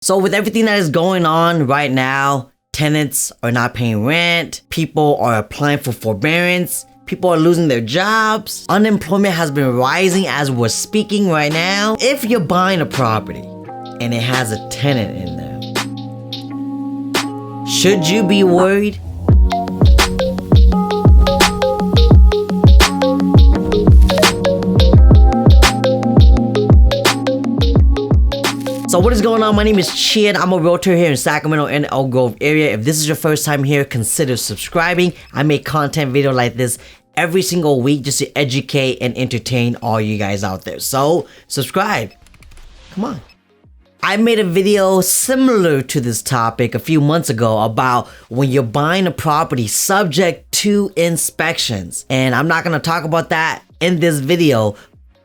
So with everything that is going on right now, tenants are not paying rent, people are applying for forbearance, people are losing their jobs, unemployment has been rising as we're speaking right now. If you're buying a property and it has a tenant in there, should you be worried? So what is going on? My name is Chia. I'm a realtor here in Sacramento and Elk Grove area. If this is your first time here, consider subscribing. I make content video like this every single week just to educate and entertain all you guys out there. So subscribe. Come on. I made a video similar to this topic a few months ago about when you're buying a property subject to inspections. And I'm not going to talk about that in this video,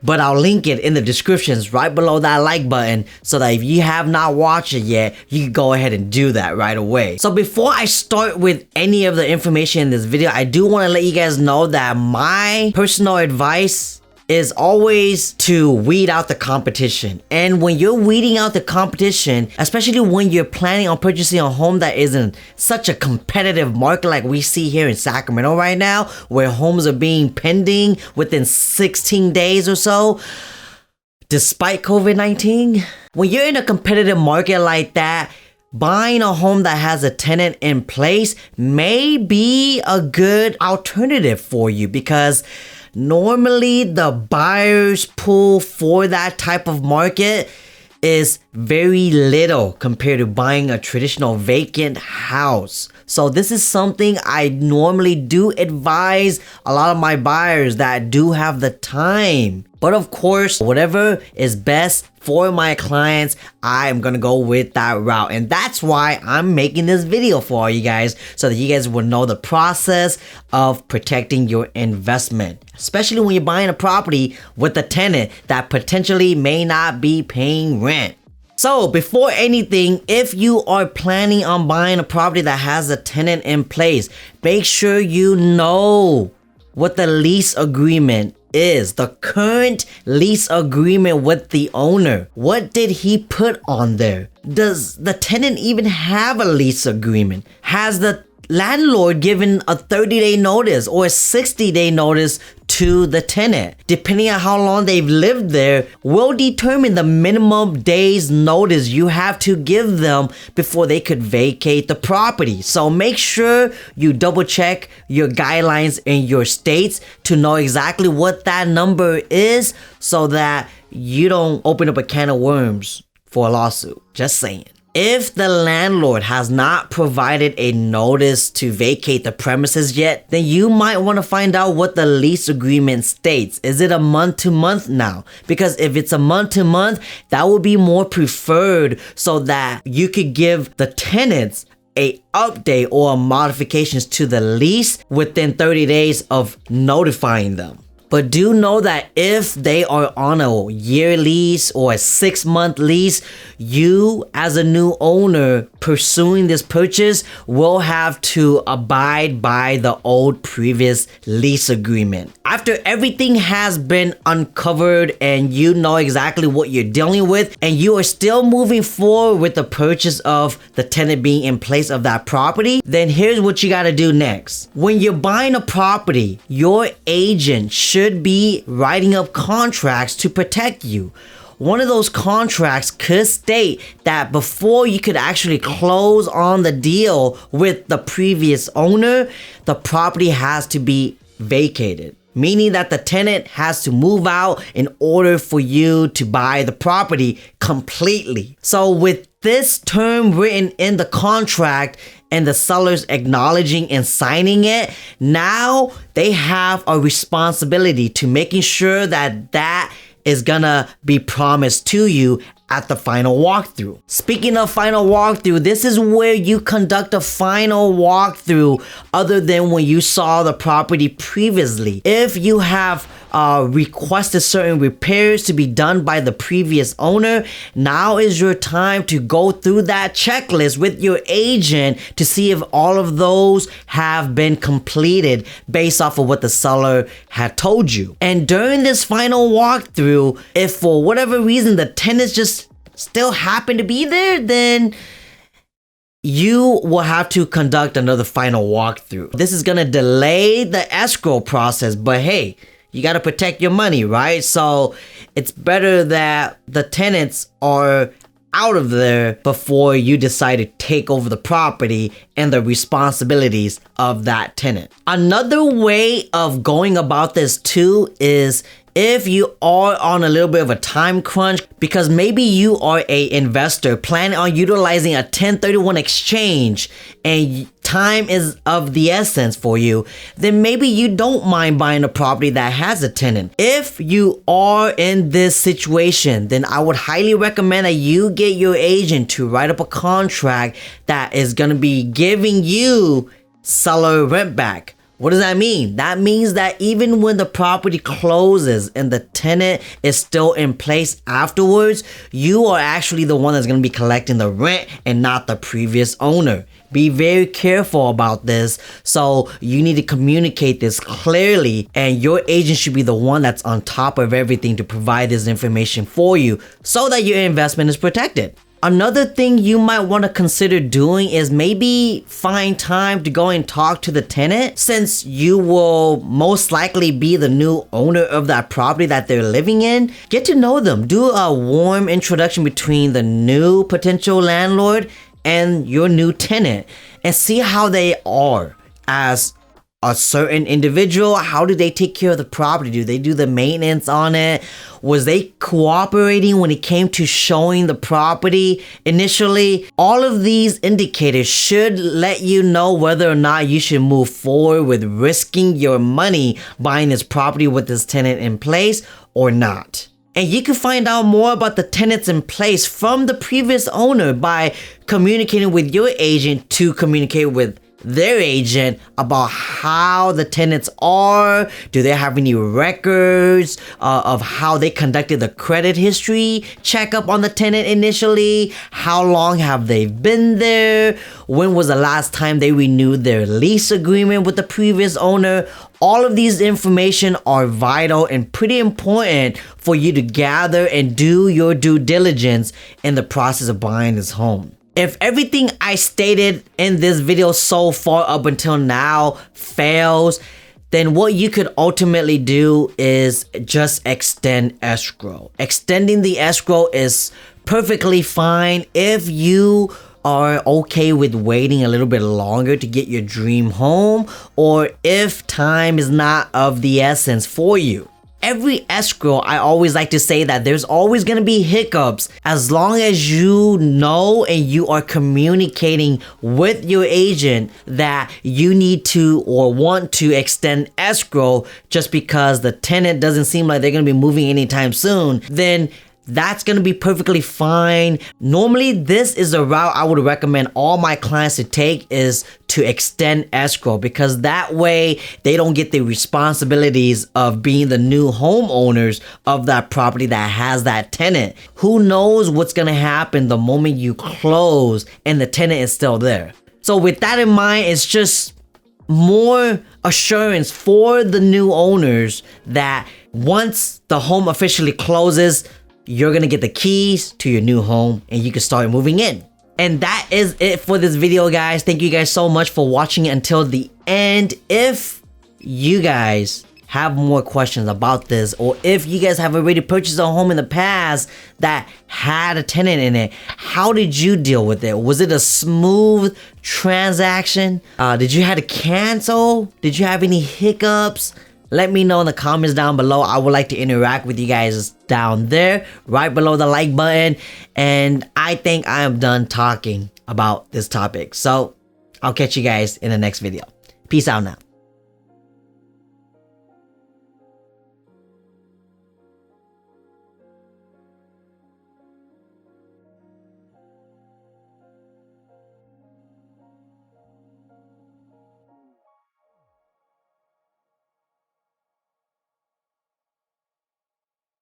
but I'll link it in the descriptions right below that like button so that if you have not watched it yet, you can go ahead and do that right away. So before I start with any of the information in this video, I do want to let you guys know that my personal advice is always to weed out the competition. And when you're weeding out the competition, especially when you're planning on purchasing a home that isn't such a competitive market like we see here in Sacramento right now, where homes are being pending within 16 days or so, despite COVID-19, when you're in a competitive market like that, buying a home that has a tenant in place may be a good alternative for you, because normally the buyer's pool for that type of market is very little compared to buying a traditional vacant house. So this is something I normally do advise a lot of my buyers that do have the time. But of course, whatever is best for my clients, I'm gonna go with that route. And that's why I'm making this video for all you guys, so that you guys will know the process of protecting your investment, especially when you're buying a property with a tenant that potentially may not be paying rent. So before anything, if you are planning on buying a property that has a tenant in place, make sure you know what the lease agreement is, the current lease agreement with the owner. What did he put on there? Does the tenant even have a lease agreement? Has the landlord given a 30-day notice or a 60-day notice to the tenant? Depending on how long they've lived there will determine the minimum days notice you have to give them before they could vacate the property. So make sure you double check your guidelines in your states to know exactly what that number is, so that you don't open up a can of worms for a lawsuit. Just saying. If the landlord has not provided a notice to vacate the premises yet, then you might want to find out what the lease agreement states. Is it a month-to-month now? Because if it's a month-to-month, that would be more preferred, so that you could give the tenants a update or modifications to the lease within 30 days of notifying them. But do know that if they are on a year lease or a 6-month lease, you as a new owner pursuing this purchase will have to abide by the old previous lease agreement. After everything has been uncovered and you know exactly what you're dealing with, and you are still moving forward with the purchase of the tenant being in place of that property, then here's what you got to do next. When you're buying a property, your agent should be writing up contracts to protect you. One of those contracts could state that before you could actually close on the deal with the previous owner, the property has to be vacated, meaning that the tenant has to move out in order for you to buy the property completely. So with this term written in the contract and the sellers acknowledging and signing it, now they have a responsibility to making sure that that is gonna be promised to you at the final walkthrough. Speaking of final walkthrough, this is where you conduct a final walkthrough other than when you saw the property previously. If you have requested certain repairs to be done by the previous owner, now is your time to go through that checklist with your agent to see if all of those have been completed based off of what the seller had told you. And during this final walkthrough, if for whatever reason the tenants just still happen to be there, then you will have to conduct another final walkthrough. This is gonna delay the escrow process, but hey, you gotta protect your money, right? So it's better that the tenants are out of there before you decide to take over the property and the responsibilities of that tenant. Another way of going about this too is if you are on a little bit of a time crunch, because maybe you are an investor planning on utilizing a 1031 exchange and time is of the essence for you, then maybe you don't mind buying a property that has a tenant. If you are in this situation, then I would highly recommend that you get your agent to write up a contract that is going to be giving you seller rent back. What does that mean? That means that even when the property closes and the tenant is still in place afterwards, you are actually the one that's going to be collecting the rent and not the previous owner. Be very careful about this. So you need to communicate this clearly, and your agent should be the one that's on top of everything to provide this information for you so that your investment is protected. Another thing you might want to consider doing is maybe find time to go and talk to the tenant, since you will most likely be the new owner of that property that they're living in. Get to know them. Do a warm introduction between the new potential landlord and your new tenant and see how they are as a certain individual. How do they take care of the property? Do they do the maintenance on it? Was they cooperating when it came to showing the property initially? All of these indicators should let you know whether or not you should move forward with risking your money buying this property with this tenant in place or not. And you can find out more about the tenants in place from the previous owner by communicating with your agent to communicate with their agent about how the tenants are. Do they have any records of how they conducted the credit history checkup on the tenant initially? How long have they been there? When was the last time they renewed their lease agreement with the previous owner? All of these information are vital and pretty important for you to gather and do your due diligence in the process of buying this home. If everything I stated in this video so far up until now fails, then what you could ultimately do is just extend escrow. Extending the escrow is perfectly fine if you are okay with waiting a little bit longer to get your dream home, or if time is not of the essence for you. Every escrow, I always like to say that there's always going to be hiccups. As long as you know and you are communicating with your agent that you need to or want to extend escrow just because the tenant doesn't seem like they're going to be moving anytime soon, then that's going to be perfectly fine. Normally, this is a route I would recommend all my clients to take, is to extend escrow, because that way they don't get the responsibilities of being the new homeowners of that property that has that tenant. Who knows what's going to happen the moment you close and the tenant is still there. So with that in mind, it's just more assurance for the new owners that once the home officially closes, you're gonna get the keys to your new home and you can start moving in. And that is it for this video, guys. Thank you guys so much for watching until the end. If you guys have more questions about this, or if you guys have already purchased a home in the past that had a tenant in it, how did you deal with it? Was it a smooth transaction? Did you have to cancel? Did you have any hiccups? Let me know in the comments down below. I would like to interact with you guys down there, right below the like button. And I think I am done talking about this topic. So I'll catch you guys in the next video. Peace out now.